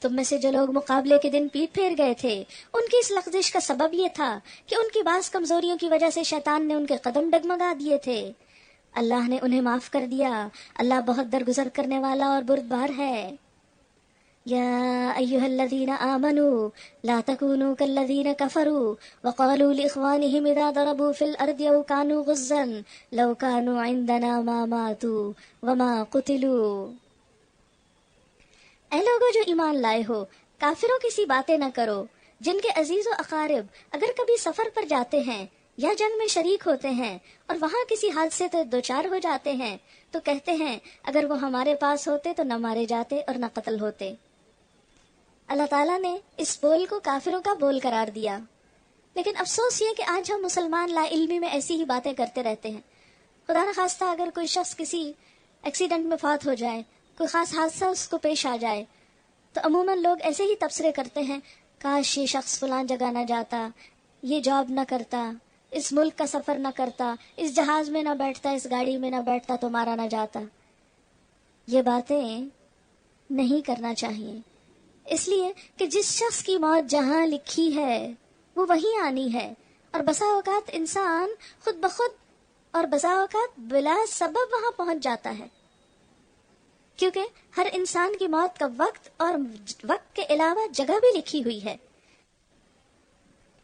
تم میں سے جو لوگ مقابلے کے دن پیٹ پھیر گئے تھے ان کی اس لغزش کا سبب یہ تھا کہ ان کی بعض کمزوریوں کی وجہ سے شیطان نے ان کے قدم ڈگمگا دیے تھے. اللہ نے انہیں معاف کر دیا. اللہ بہت درگزر کرنے والا اور بردبار ہے. یا ایھا الذین آمنوا لا تکونوا کالذین کفروا وقالوا لاخوانهم اذا ضربوا في الارض او كانوا غزا لو كانوا عندنا ما ماتوا وما قتلوا. اے لوگو جو ایمان لائے ہو، کافروں کی سی باتیں نہ کرو جن کے عزیز و اقارب اگر کبھی سفر پر جاتے ہیں یا جنگ میں شریک ہوتے ہیں اور وہاں کسی حادثے سے دوچار ہو جاتے ہیں تو کہتے ہیں اگر وہ ہمارے پاس ہوتے تو نہ مارے جاتے اور نہ قتل ہوتے. اللہ تعالیٰ نے اس بول کو کافروں کا بول قرار دیا. لیکن افسوس یہ کہ آج ہم مسلمان لا علمی میں ایسی ہی باتیں کرتے رہتے ہیں. خدا نخواستہ اگر کوئی شخص کسی ایکسیڈنٹ میں فوت ہو جائے، کوئی خاص حادثہ اس کو پیش آ جائے، تو عموماً لوگ ایسے ہی تبصرے کرتے ہیں، کاش یہ شخص فلاں جگہ نہ جاتا، یہ جاب نہ کرتا، اس ملک کا سفر نہ کرتا، اس جہاز میں نہ بیٹھتا، اس گاڑی میں نہ بیٹھتا تو مارا نہ جاتا. یہ باتیں نہیں کرنا چاہیے، اس لیے کہ جس شخص کی موت جہاں لکھی ہے وہ وہیں آنی ہے. اور بسا اوقات انسان خود بخود اور بسا اوقات بلا سبب وہاں پہنچ جاتا ہے، کیونکہ ہر انسان کی موت کا وقت اور وقت کے علاوہ جگہ بھی لکھی ہوئی ہے.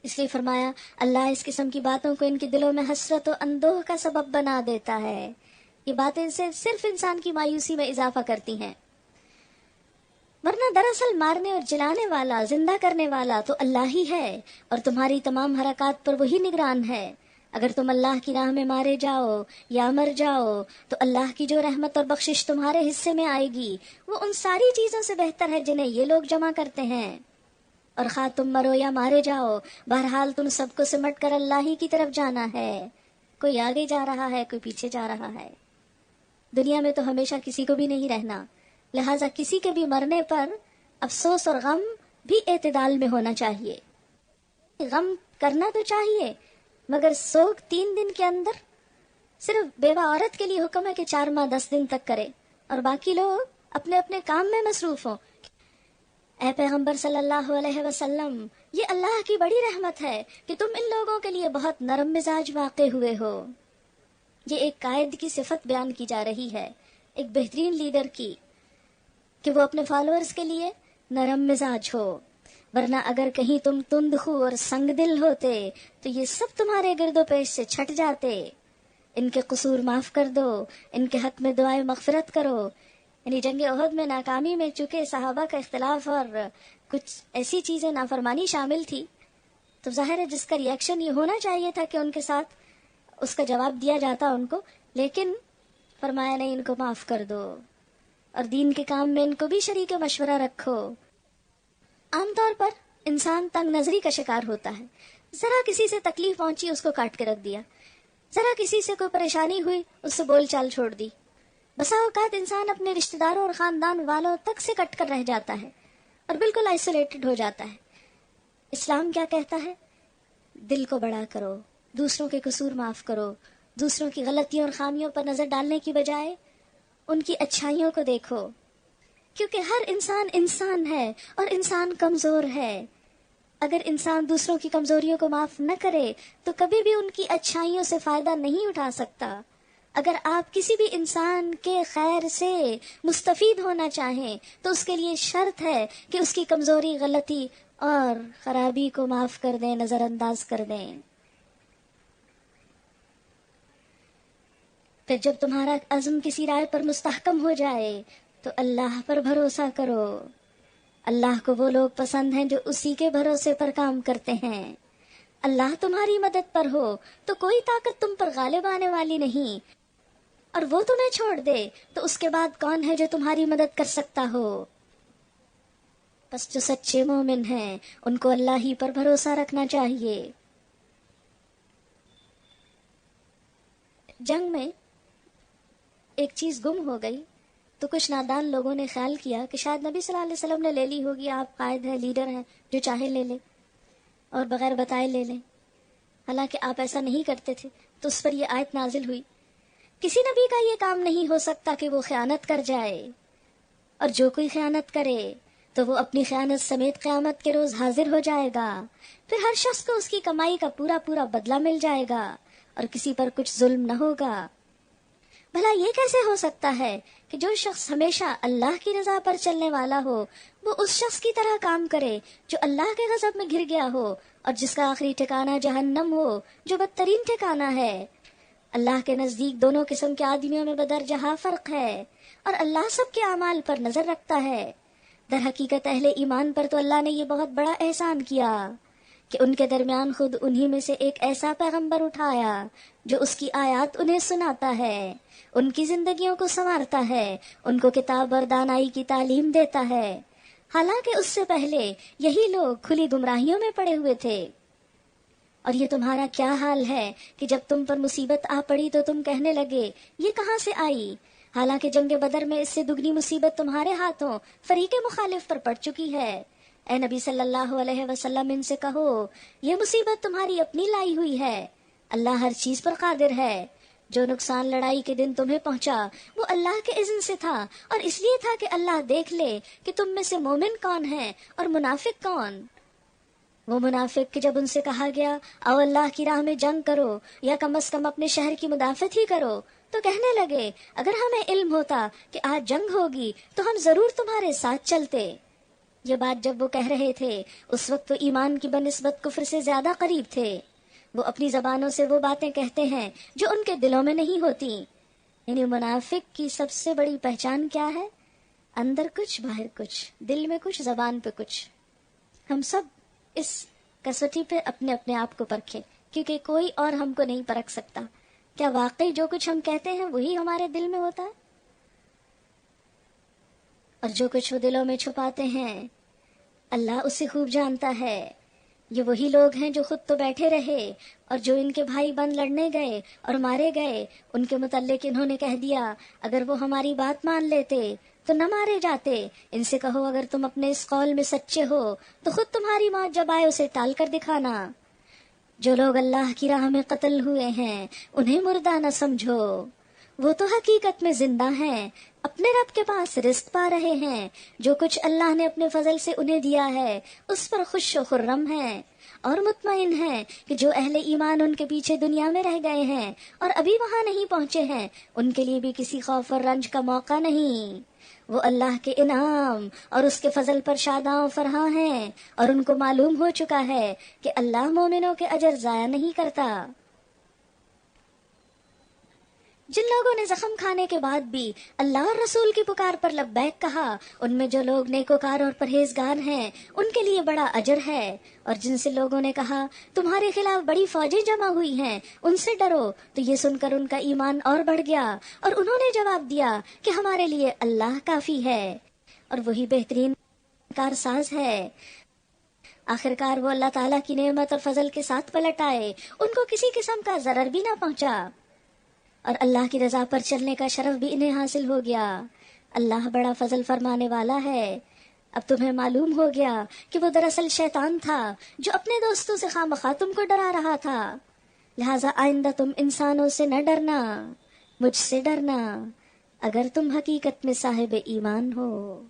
اس لیے فرمایا اللہ اس قسم کی باتوں کو ان کے دلوں میں حسرت و اندوہ کا سبب بنا دیتا ہے. یہ باتیں صرف انسان کی مایوسی میں اضافہ کرتی ہیں، ورنہ دراصل مارنے اور جلانے والا، زندہ کرنے والا تو اللہ ہی ہے، اور تمہاری تمام حرکات پر وہی نگران ہے. اگر تم اللہ کی راہ میں مارے جاؤ یا مر جاؤ تو اللہ کی جو رحمت اور بخشش تمہارے حصے میں آئے گی وہ ان ساری چیزوں سے بہتر ہے جنہیں یہ لوگ جمع کرتے ہیں. اور خواہ تم مرو یا مارے جاؤ، بہرحال تم سب کو سمٹ کر اللہ ہی کی طرف جانا ہے. کوئی آگے جا رہا ہے، کوئی پیچھے جا رہا ہے. دنیا میں تو ہمیشہ کسی کو بھی نہیں رہنا، لہٰذا کسی کے بھی مرنے پر افسوس اور غم بھی اعتدال میں ہونا چاہیے. غم کرنا تو چاہیے، مگر سوگ 3 دن کے اندر. صرف بیوہ عورت کے لیے حکم ہے کہ 4 ماہ 10 دن تک کرے اور باقی لوگ اپنے اپنے کام میں مصروف ہوں. اے پیغمبر صلی اللہ علیہ وسلم، یہ اللہ کی بڑی رحمت ہے کہ تم ان لوگوں کے لیے بہت نرم مزاج واقع ہوئے ہو. یہ ایک قائد کی صفت بیان کی جا رہی ہے، ایک بہترین لیڈر کی، کہ وہ اپنے فالوورز کے لیے نرم مزاج ہو. ورنہ اگر کہیں تم تند خو اور سنگ دل ہوتے تو یہ سب تمہارے گرد و پیش سے چھٹ جاتے. ان کے قصور معاف کر دو، ان کے حق میں دعائے مغفرت کرو. یعنی جنگ احد میں ناکامی میں چونکہ صحابہ کا اختلاف اور کچھ ایسی چیزیں نافرمانی شامل تھی، تو ظاہر ہے جس کا ری ایکشن یہ ہونا چاہیے تھا کہ ان کے ساتھ اس کا جواب دیا جاتا ان کو، لیکن فرمایا نہیں، ان کو معاف کر دو اور دین کے کام میں ان کو بھی شریک مشورہ رکھو. عام طور پر انسان تنگ نظری کا شکار ہوتا ہے. ذرا کسی سے تکلیف پہنچی اس کو کاٹ کے رکھ دیا، ذرا کسی سے کوئی پریشانی ہوئی اس سے بول چال چھوڑ دی. بسا اوقات انسان اپنے رشتہ داروں اور خاندان والوں تک سے کٹ کر رہ جاتا ہے اور بالکل آئسولیٹڈ ہو جاتا ہے. اسلام کیا کہتا ہے؟ دل کو بڑا کرو، دوسروں کے قصور معاف کرو، دوسروں کی غلطیوں اور خامیوں پر نظر ڈالنے کی بجائے ان کی اچھائیوں کو دیکھو، کیونکہ ہر انسان انسان ہے اور انسان کمزور ہے. اگر انسان دوسروں کی کمزوریوں کو معاف نہ کرے تو کبھی بھی ان کی اچھائیوں سے فائدہ نہیں اٹھا سکتا. اگر آپ کسی بھی انسان کے خیر سے مستفید ہونا چاہیں تو اس کے لیے شرط ہے کہ اس کی کمزوری، غلطی اور خرابی کو معاف کر دیں، نظر انداز کر دیں. پھر جب تمہارا عزم کسی رائے پر مستحکم ہو جائے تو اللہ پر بھروسہ کرو. اللہ کو وہ لوگ پسند ہیں جو اسی کے بھروسے پر کام کرتے ہیں. اللہ تمہاری مدد پر ہو تو کوئی طاقت تم پر غالب آنے والی نہیں، اور وہ تمہیں چھوڑ دے تو اس کے بعد کون ہے جو تمہاری مدد کر سکتا ہو؟ بس جو سچے مومن ہیں ان کو اللہ ہی پر بھروسہ رکھنا چاہیے. جنگ میں ایک چیز گم ہو گئی تو کچھ نادان لوگوں نے خیال کیا کہ شاید نبی صلی اللہ علیہ وسلم نے لے لی ہوگی، آپ قائد ہیں، لیڈر ہیں، جو چاہے لے لے اور بغیر بتائے لے لیں. حالانکہ آپ ایسا نہیں کرتے تھے. تو اس پر یہ آیت نازل ہوئی، کسی نبی کا یہ کام نہیں ہو سکتا کہ وہ خیانت کر جائے، اور جو کوئی خیانت کرے تو وہ اپنی خیانت سمیت قیامت کے روز حاضر ہو جائے گا. پھر ہر شخص کو اس کی کمائی کا پورا پورا بدلہ مل جائے گا اور کسی پر کچھ ظلم نہ ہوگا. بھلا یہ کیسے ہو سکتا ہے کہ جو شخص ہمیشہ اللہ کی رضا پر چلنے والا ہو وہ اس شخص کی طرح کام کرے جو اللہ کے غضب میں گر گیا ہو اور جس کا آخری ٹھکانہ جہنم ہو جو بدترین ٹھکانہ ہے. اللہ کے نزدیک دونوں قسم کے آدمیوں میں بدرجہ فرق ہے اور اللہ سب کے اعمال پر نظر رکھتا ہے. در حقیقت اہل ایمان پر تو اللہ نے یہ بہت بڑا احسان کیا کہ ان کے درمیان خود انہی میں سے ایک ایسا پیغمبر اٹھایا جو اس کی آیات انہیں سناتا ہے، ان کی زندگیوں کو سنوارتا ہے، ان کو کتاب اور دانائی کی تعلیم دیتا ہے، حالانکہ اس سے پہلے یہی لوگ کھلی گمراہیوں میں پڑے ہوئے تھے. اور یہ تمہارا کیا حال ہے کہ جب تم پر مصیبت آ پڑی تو تم کہنے لگے یہ کہاں سے آئی، حالانکہ جنگ بدر میں اس سے دگنی مصیبت تمہارے ہاتھوں فریق مخالف پر پڑ چکی ہے. اے نبی صلی اللہ علیہ وسلم ان سے کہو یہ مصیبت تمہاری اپنی لائی ہوئی ہے، اللہ ہر چیز پر قادر ہے. جو نقصان لڑائی کے دن تمہیں پہنچا وہ اللہ کے اذن سے تھا اور اس لیے تھا کہ اللہ دیکھ لے کہ تم میں سے مومن کون ہے اور منافق کون. وہ منافق کہ جب ان سے کہا گیا او اللہ کی راہ میں جنگ کرو یا کم از کم اپنے شہر کی مدافعت ہی کرو تو کہنے لگے اگر ہمیں علم ہوتا کہ آج جنگ ہوگی تو ہم ضرور تمہارے ساتھ چلتے. یہ بات جب وہ کہہ رہے تھے اس وقت وہ ایمان کی بنسبت کفر سے زیادہ قریب تھے. وہ اپنی زبانوں سے وہ باتیں کہتے ہیں جو ان کے دلوں میں نہیں ہوتی. یعنی منافق کی سب سے بڑی پہچان کیا ہے؟ اندر کچھ باہر کچھ، دل میں کچھ زبان پہ کچھ. ہم سب اس کسوٹی پہ اپنے اپنے آپ کو پرکھیں کیونکہ کوئی اور ہم کو نہیں پرکھ سکتا. کیا واقعی جو کچھ ہم کہتے ہیں وہی ہمارے دل میں ہوتا ہے؟ اور جو کچھ وہ دلوں میں چھپاتے ہیں اللہ اسے خوب جانتا ہے. یہ وہی لوگ ہیں جو خود تو بیٹھے رہے اور جو ان کے بھائی بند لڑنے گئے اور مارے گئے ان کے متعلق انہوں نے کہہ دیا اگر وہ ہماری بات مان لیتے تو نہ مارے جاتے. ان سے کہو اگر تم اپنے اس قول میں سچے ہو تو خود تمہاری موت جب آئے اسے ٹال کر دکھانا. جو لوگ اللہ کی راہ میں قتل ہوئے ہیں انہیں مردہ نہ سمجھو، وہ تو حقیقت میں زندہ ہیں، اپنے رب کے پاس رزق پا رہے ہیں. جو کچھ اللہ نے اپنے فضل سے انہیں دیا ہے اس پر خوش و خرم ہیں اور مطمئن ہیں کہ جو اہل ایمان ان کے پیچھے دنیا میں رہ گئے ہیں اور ابھی وہاں نہیں پہنچے ہیں ان کے لیے بھی کسی خوف اور رنج کا موقع نہیں. وہ اللہ کے انعام اور اس کے فضل پر شاداں و فرحاں ہیں اور ان کو معلوم ہو چکا ہے کہ اللہ مومنوں کے اجر ضائع نہیں کرتا. جن لوگوں نے زخم کھانے کے بعد بھی اللہ اور رسول کی پکار پر لبیک کہا ان میں جو لوگ نیکوکار اور پرہیزگار ہیں ان کے لیے بڑا اجر ہے. اور جن سے لوگوں نے کہا تمہارے خلاف بڑی فوجیں جمع ہوئی ہیں ان سے ڈرو تو یہ سن کر ان کا ایمان اور بڑھ گیا اور انہوں نے جواب دیا کہ ہمارے لیے اللہ کافی ہے اور وہی بہترین کارساز ہے. آخرکار وہ اللہ تعالیٰ کی نعمت اور فضل کے ساتھ پلٹ آئے، ان کو کسی قسم کا ضرر بھی نہ پہنچا اور اللہ کی رضا پر چلنے کا شرف بھی انہیں حاصل ہو گیا. اللہ بڑا فضل فرمانے والا ہے. اب تمہیں معلوم ہو گیا کہ وہ دراصل شیطان تھا جو اپنے دوستوں سے خواہ تم کو ڈرا رہا تھا. لہٰذا آئندہ تم انسانوں سے نہ ڈرنا، مجھ سے ڈرنا اگر تم حقیقت میں صاحب ایمان ہو.